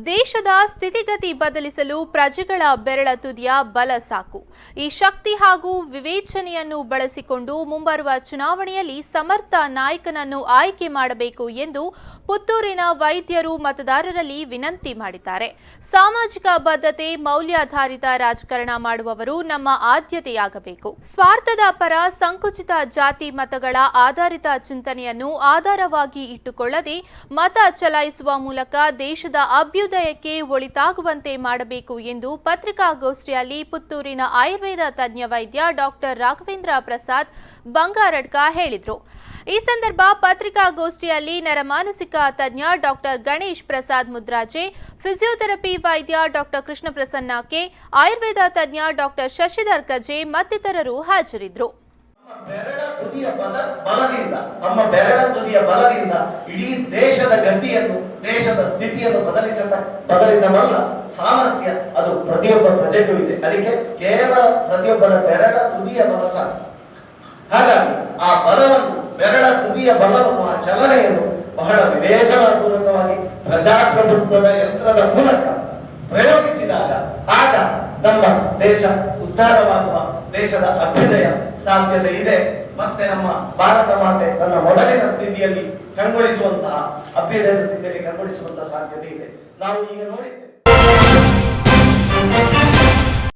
ದೇಶದ ಸ್ಥಿತಿಗತಿ ಬದಲಿಸಲು ಪ್ರಜೆಗಳ ಬೆರಳ ತುದಿಯ ಬಲ ಸಾಕು. ಈ ಶಕ್ತಿ ಹಾಗೂ ವಿವೇಚನೆಯನ್ನು ಬಳಸಿಕೊಂಡು ಮುಂಬರುವ ಚುನಾವಣೆಯಲ್ಲಿ ಸಮರ್ಥ ನಾಯಕನನ್ನು ಆಯ್ಕೆ ಮಾಡಬೇಕು ಎಂದು ಪುತ್ತೂರಿನ ವೈದ್ಯರು ಮತದಾರರಲ್ಲಿ ವಿನಂತಿ ಮಾಡಿದ್ದಾರೆ. ಸಾಮಾಜಿಕ ಬದ್ಧತೆ, ಮೌಲ್ಯಾಧಾರಿತ ರಾಜಕಾರಣ ಮಾಡುವವರು ನಮ್ಮ ಆದ್ಯತೆಯಾಗಬೇಕು. ಸ್ವಾರ್ಥದ ಪರ, ಸಂಕುಚಿತ ಜಾತಿ ಮತಗಳ ಆಧಾರಿತ ಚಿಂತನೆಯನ್ನು ಆಧಾರವಾಗಿ ಇಟ್ಟುಕೊಳ್ಳದೆ ಮತ ಚಲಾಯಿಸುವ ಮೂಲಕ ದೇಶದ ಅಭ್ಯುದಯಕ್ಕೆ ಒಳಿತಾಗುವಂತೆ ಮಾಡಬೇಕು ಎಂದು ಪತ್ರಿಕಾಗೋಷ್ಠಿಯಲ್ಲಿ ಪುತ್ತೂರಿನ ಆಯುರ್ವೇದ ತಜ್ಞ ವೈದ್ಯ ಡಾಕ್ಟರ್ ರಾಘವೇಂದ್ರ ಪ್ರಸಾದ್ ಬಂಗಾರಡ್ಕ ಹೇಳಿದರು. ಈ ಸಂದರ್ಭ ಪತ್ರಿಕಾಗೋಷ್ಠಿಯಲ್ಲಿ ನರಮಾನಸಿಕ ತಜ್ಞ ಡಾಕ್ಟರ್ ಗಣೇಶ್ ಪ್ರಸಾದ್ ಮುದ್ರಾಜೆ, ಫಿಸಿಯೋಥೆರಪಿ ವೈದ್ಯ ಡಾಕ್ಟರ್ ಕೃಷ್ಣ ಪ್ರಸನ್ನ ಕೆ, ಆಯುರ್ವೇದ ತಜ್ಞ ಡಾಕ್ಟರ್ ಶಶಿಧರ್ ಕಜೆ ಮತ್ತಿತರರು ಹಾಜರಿದ್ದರು. ನಮ್ಮ ಬೆರಳ ತುದಿಯ ಬಲದಿಂದ ಇಡೀ ದೇಶದ ಗತಿಯನ್ನು, ದೇಶದ ಸ್ಥಿತಿಯನ್ನು ಬದಲಿಸಬಲ್ಲ ಸಾಮರ್ಥ್ಯ ಅದು ಪ್ರತಿಯೊಬ್ಬ ಪ್ರಜೆಗಳಿದೆ. ಅದಕ್ಕೆ ಕೇವಲ ಪ್ರತಿಯೊಬ್ಬರ ಬೆರಳ ತುದಿಯ ಬಲ ಸಾಕು. ಹಾಗಾಗಿ ಆ ಬಲವನ್ನು, ಬೆರಳ ತುದಿಯ ಬಲವನ್ನು, ಆ ಚಲನೆಯನ್ನು ಬಹಳ ವಿವೇಚನಾಪೂರ್ವಕವಾಗಿ ಪ್ರಜಾಪ್ರಭುತ್ವದ ಯಂತ್ರದ ಮೂಲಕ ಪ್ರಯೋಗಿಸಿದಾಗ ಆಗ ನಮ್ಮ ದೇಶ ಉದ್ಧಾರವಾಗುವ, ದೇಶದ ಅಭ್ಯುದಯ ಸಾಧ್ಯತೆ ಇದೆ. ಮತ್ತೆ ನಮ್ಮ ಭಾರತ ಮಾತೆ ತನ್ನ ಮೊದಲಿನ ಸ್ಥಿತಿಯಲ್ಲಿ ಕಂಗೊಳಿಸುವಂತಹ, ಅಭ್ಯುದಯದ ಸ್ಥಿತಿಯಲ್ಲಿ ಕಂಗೊಳಿಸುವಂತಹ ಸಾಧ್ಯತೆ ಇದೆ. ನಾವು ಈಗ ನೋಡಿದ್ದೇವೆ.